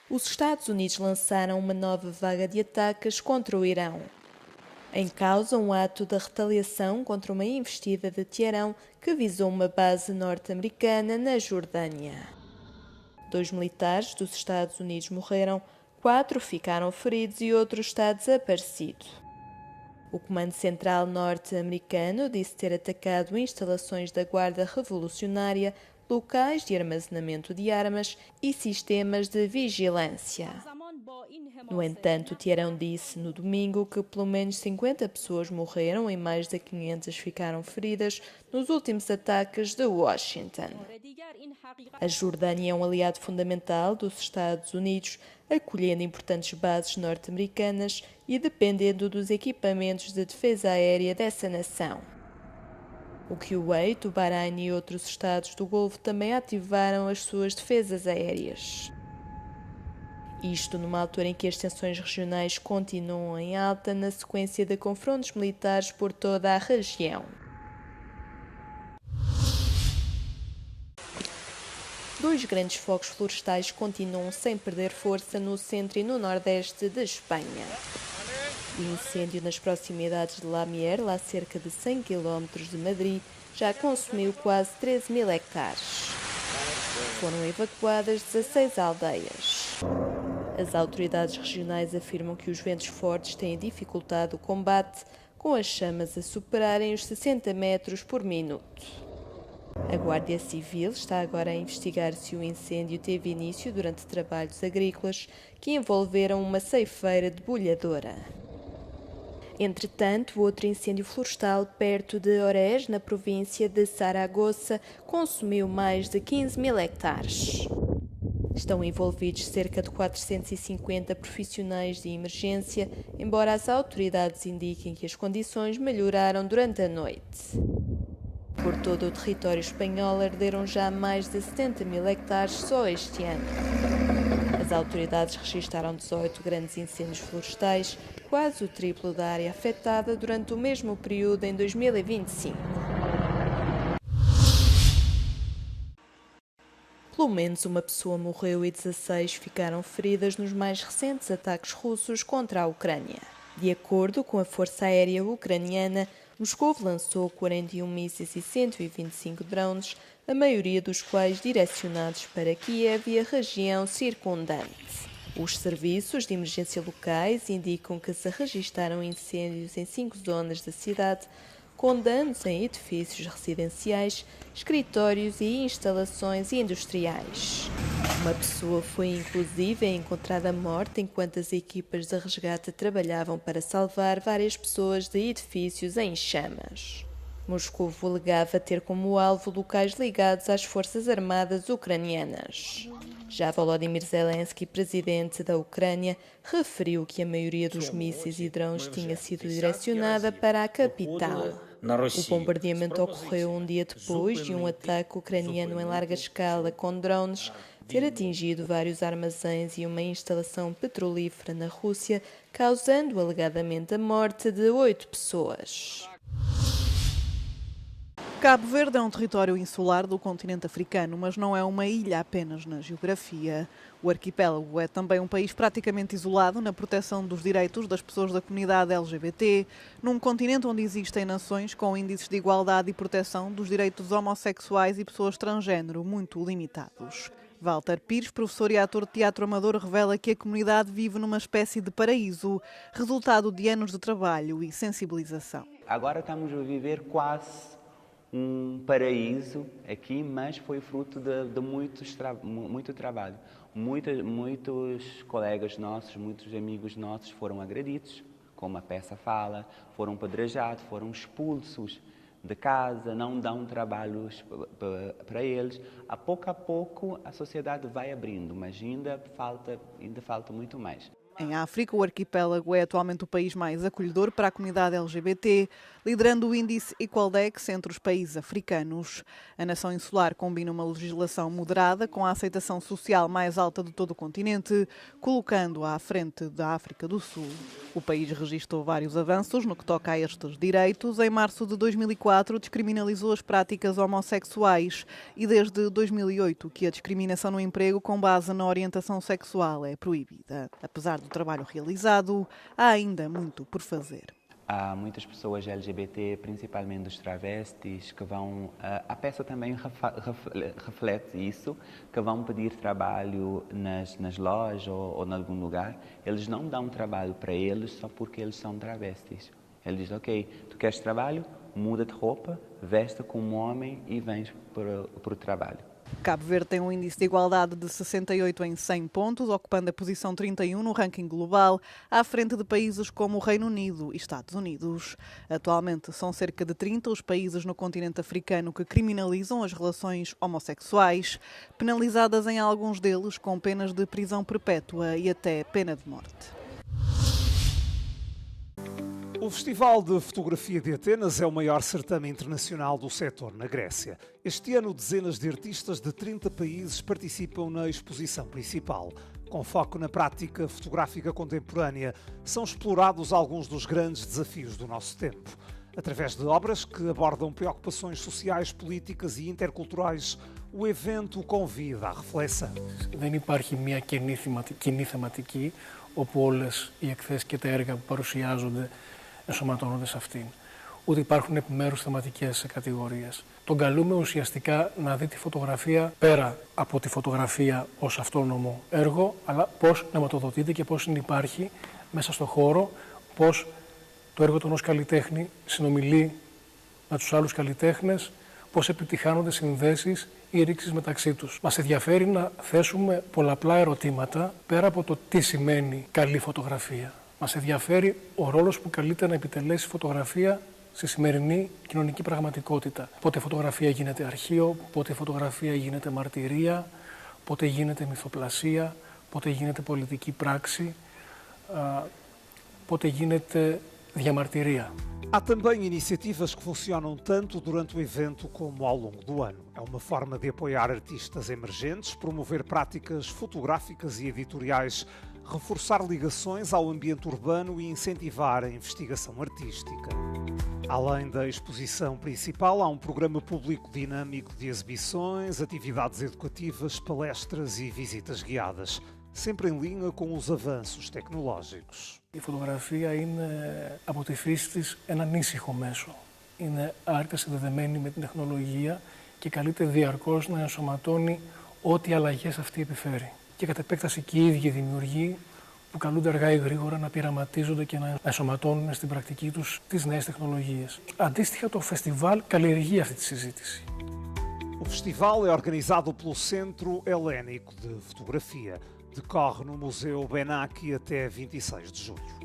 Os Estados Unidos lançaram uma nova vaga de ataques contra o Irão. Em causa, um ato de retaliação contra uma investida de Teherão que visou uma base norte-americana na Jordânia. 2 militares dos Estados Unidos morreram, 4 ficaram feridos e outro está desaparecido. O Comando Central norte-americano disse ter atacado instalações da Guarda Revolucionária, locais de armazenamento de armas e sistemas de vigilância. No entanto, Teherão disse no domingo que pelo menos 50 pessoas morreram e mais de 500 ficaram feridas nos últimos ataques de Washington. A Jordânia é um aliado fundamental dos Estados Unidos, acolhendo importantes bases norte-americanas e dependendo dos equipamentos de defesa aérea dessa nação. O Kuwait, o Bahrein e outros estados do Golfo também ativaram as suas defesas aéreas. Isto numa altura em que as tensões regionais continuam em alta na sequência de confrontos militares por toda a região. 2 grandes focos florestais continuam sem perder força no centro e no nordeste de Espanha. O incêndio nas proximidades de Lamier, lá cerca de 100 km de Madrid, já consumiu quase 13.000 hectares. Foram evacuadas 16 aldeias. As autoridades regionais afirmam que os ventos fortes têm dificultado o combate, com as chamas a superarem os 60 metros por minuto. A Guarda Civil está agora a investigar se o incêndio teve início durante trabalhos agrícolas que envolveram uma ceifeira debulhadora. Entretanto, outro incêndio florestal perto de Orés, na província de Saragoça, consumiu mais de 15.000 hectares. Estão envolvidos cerca de 450 profissionais de emergência, embora as autoridades indiquem que as condições melhoraram durante a noite. Por todo o território espanhol arderam já mais de 70.000 hectares só este ano. As autoridades registaram 18 grandes incêndios florestais, quase o triplo da área afetada durante o mesmo período em 2025. Pelo menos uma pessoa morreu e 16 ficaram feridas nos mais recentes ataques russos contra a Ucrânia. De acordo com a Força Aérea Ucraniana, Moscou lançou 41 mísseis e 125 drones, a maioria dos quais direcionados para Kiev e a região circundante. Os serviços de emergência locais indicam que se registaram incêndios em 5 zonas da cidade, com danos em edifícios residenciais, escritórios e instalações industriais. Uma pessoa foi inclusive encontrada morta enquanto as equipas de resgate trabalhavam para salvar várias pessoas de edifícios em chamas. Moscou alegava ter como alvo locais ligados às forças armadas ucranianas. Já Volodymyr Zelensky, presidente da Ucrânia, referiu que a maioria dos mísseis e drones tinha sido direcionada para a capital. O bombardeamento ocorreu um dia depois de um ataque ucraniano em larga escala com drones ter atingido vários armazéns e uma instalação petrolífera na Rússia, causando alegadamente a morte de 8 pessoas. Cabo Verde é um território insular do continente africano, mas não é uma ilha apenas na geografia. O arquipélago é também um país praticamente isolado na proteção dos direitos das pessoas da comunidade LGBT, num continente onde existem nações com índices de igualdade e proteção dos direitos homossexuais e pessoas transgênero muito limitados. Walter Pires, professor e ator de teatro amador, revela que a comunidade vive numa espécie de paraíso, resultado de anos de trabalho e sensibilização. Agora estamos a viver quase um paraíso aqui, mas foi fruto de muito trabalho. Muitos colegas nossos, muitos amigos nossos foram agredidos, como a peça fala, foram apedrejados, foram expulsos de casa, não dão trabalhos para eles. A pouco a sociedade vai abrindo, mas ainda falta muito mais. Em África, o arquipélago é atualmente o país mais acolhedor para a comunidade LGBT, liderando o índice Equaldex entre os países africanos. A nação insular combina uma legislação moderada com a aceitação social mais alta de todo o continente, colocando-a à frente da África do Sul. O país registrou vários avanços no que toca a estes direitos. Em março de 2004, descriminalizou as práticas homossexuais e desde 2008 que a discriminação no emprego com base na orientação sexual é proibida. Apesar do trabalho realizado, há ainda muito por fazer. Há muitas pessoas LGBT, principalmente os travestis, que vão... A peça também reflete isso, que vão pedir trabalho nas lojas ou em algum lugar. Eles não dão trabalho para eles só porque eles são travestis. Eles dizem, ok, tu queres trabalho? Muda de roupa, veste como homem e vens para o trabalho. Cabo Verde tem um índice de igualdade de 68 em 100 pontos, ocupando a posição 31 no ranking global, à frente de países como o Reino Unido e Estados Unidos. Atualmente são cerca de 30 os países no continente africano que criminalizam as relações homossexuais, penalizadas em alguns deles com penas de prisão perpétua e até pena de morte. O Festival de Fotografia de Atenas é o maior certame internacional do setor na Grécia. Este ano, dezenas de artistas de 30 países participam na exposição principal. Com foco na prática fotográfica contemporânea, são explorados alguns dos grandes desafios do nosso tempo. Através de obras que abordam preocupações sociais, políticas e interculturais, o evento convida à reflexão. Δεν υπάρχει μια κοινή θεματική, όπου όλες οι εκθέσεις και τα έργα που παρουσιάζονται ενσωματώνονται σε αυτήν. Ούτε υπάρχουν επιμέρους θεματικές κατηγορίες. Τον καλούμε ουσιαστικά να δει τη φωτογραφία πέρα από τη φωτογραφία ως αυτόνομο έργο, αλλά πώς νεματοδοτείται και πώς υπάρχει μέσα στο χώρο, πώς το έργο του ενός καλλιτέχνη συνομιλεί με τους άλλους καλλιτέχνες, πώς επιτυχάνονται συνδέσεις ή ρήξεις μεταξύ τους. Μας ενδιαφέρει να θέσουμε πολλαπλά ερωτήματα πέρα από το τι σημαίνει καλή φωτογραφία. Μας ενδιαφέρει ο ρόλος που καλείται να επιτελέσει φωτογραφία στη σημερινή κοινωνική πραγματικότητα. Πότε η φωτογραφία γίνεται αρχείο, πότε η φωτογραφία γίνεται μαρτυρία, πότε γίνεται μυθοπλασία, πότε γίνεται πολιτική πράξη, πότε γίνεται διαμαρτυρία. Há também iniciativas que funcionam tanto durante o evento como ao longo do ano. É uma forma de apoiar artistas emergentes, promover práticas fotográficas e editoriais, reforçar ligações ao ambiente urbano e incentivar a investigação artística. Além da exposição principal, há um programa público dinâmico de exibições, atividades educativas, palestras e visitas guiadas, sempre em linha com os avanços tecnológicos. Η φωτογραφία είναι από τη φύση της ένα ανήσυχο μέσο. Είναι άρρηκτα συνδεδεμένη με την τεχνολογία και καλείται διαρκώς να ενσωματώνει ό,τι αλλαγές αυτή επιφέρει. Και κατ' επέκταση και οι ίδιοι δημιουργοί που καλούνται αργά ή γρήγορα να πειραματίζονται και να ενσωματώνουν στην πρακτική τους τις νέες τεχνολογίες. Αντίστοιχα, το φεστιβάλ καλλιεργεί αυτή τη συζήτηση. O festival é organizado pelo Centro Helénico de Fotografia. Decorre no Museu Benaki até 26 de julho.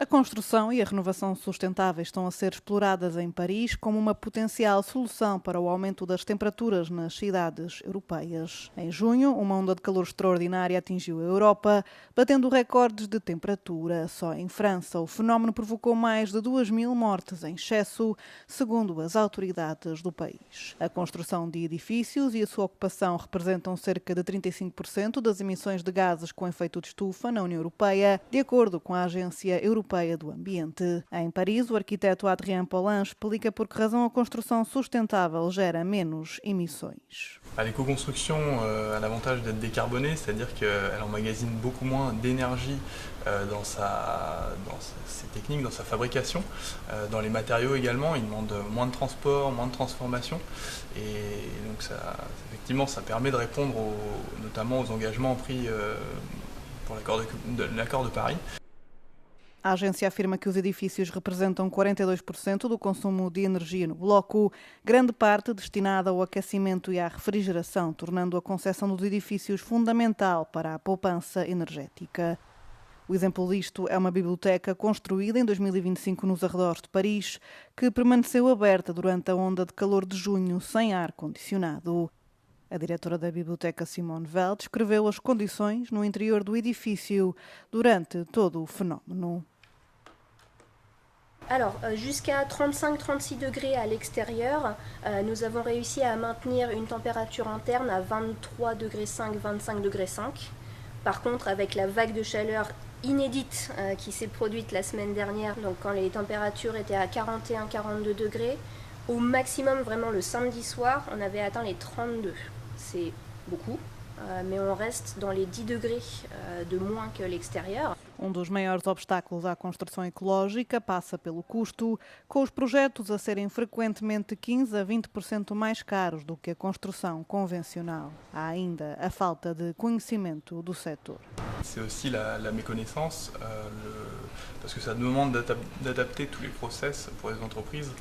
A construção e a renovação sustentáveis estão a ser exploradas em Paris como uma potencial solução para o aumento das temperaturas nas cidades europeias. Em junho, uma onda de calor extraordinária atingiu a Europa, batendo recordes de temperatura. Só em França, o fenómeno provocou mais de 2.000 mortes em excesso, segundo as autoridades do país. A construção de edifícios e a sua ocupação representam cerca de 35% das emissões de gases com efeito de estufa na União Europeia, de acordo com a Agência Europeia do Ambiente. Em Paris, o arquiteto Adrien Paulin explica por que razão a construção sustentável gera menos emissões. L'éco-construction a l'avantage d'être décarbonée, c'est-à-dire qu'elle emmagasine beaucoup moins d'énergie dans ses techniques, dans sa fabrication. Dans les matériaux également, il demande moins de transport, moins de transformation. Et donc effectivement, ça permet de répondre notamment aux engagements pris pour l'accord de Paris. A agência afirma que os edifícios representam 42% do consumo de energia no bloco, grande parte destinada ao aquecimento e à refrigeração, tornando a concessão dos edifícios fundamental para a poupança energética. O exemplo disto é uma biblioteca construída em 2025 nos arredores de Paris, que permaneceu aberta durante a onda de calor de junho sem ar-condicionado. A diretora da biblioteca, Simone Weil, descreveu as condições no interior do edifício durante todo o fenómeno. Alors, jusqu'à 35-36 degrés à l'extérieur, nous avons réussi à maintenir une température interne à 23 degrés 5, 25 degrés 5. Par contre, avec la vague de chaleur inédite qui s'est produite la semaine dernière, donc quand les températures étaient à 41-42 degrés, au maximum, vraiment le samedi soir, on avait atteint les 32. C'est beaucoup, mais on reste dans les 10 degrés de moins que l'extérieur. Dos maiores obstáculos à construção ecológica passa pelo custo, com os projetos a serem frequentemente 15% a 20% mais caros do que a construção convencional. Há ainda a falta de conhecimento do setor. C'est aussi la méconnaissance, parce que ça demande d'adapter tous les process pour les entreprises.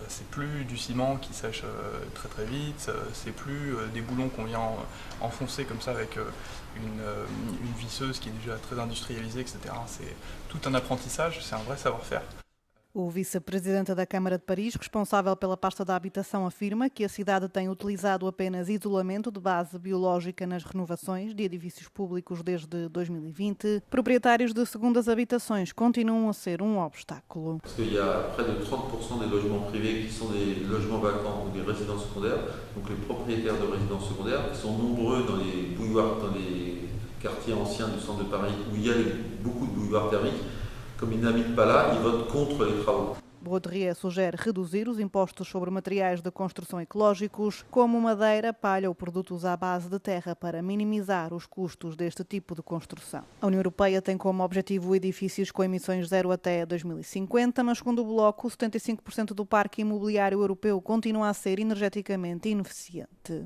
C'est plus du ciment qui sèche très très vite, c'est plus des boulons qu'on vient enfoncer comme ça avec une visseuse qui est déjà très industrialisée, etc. C'est tout un apprentissage, c'est un vrai savoir-faire. O vice-presidente da Câmara de Paris, responsável pela pasta da habitação, afirma que a cidade tem utilizado apenas isolamento de base biológica nas renovações de edifícios públicos desde 2020. Proprietários de segundas habitações continuam a ser um obstáculo. Parce qu'il y a près de 30% des logements privés qui sont des logements vacants ou des résidences secondaires. Donc les propriétaires de résidences secondaires qui sont nombreux dans les bouilloires, dans les quartiers anciens du centre de Paris où il y a beaucoup de bouilloires thermiques. Comme ils n'habitent pas là, ils votent contre les travaux. Baudry sugere reduzir os impostos sobre materiais de construção ecológicos, como madeira, palha ou produtos à base de terra, para minimizar os custos deste tipo de construção. A União Europeia tem como objetivo edifícios com emissões zero até 2050, mas segundo o Bloco, 75% do parque imobiliário europeu continua a ser energeticamente ineficiente.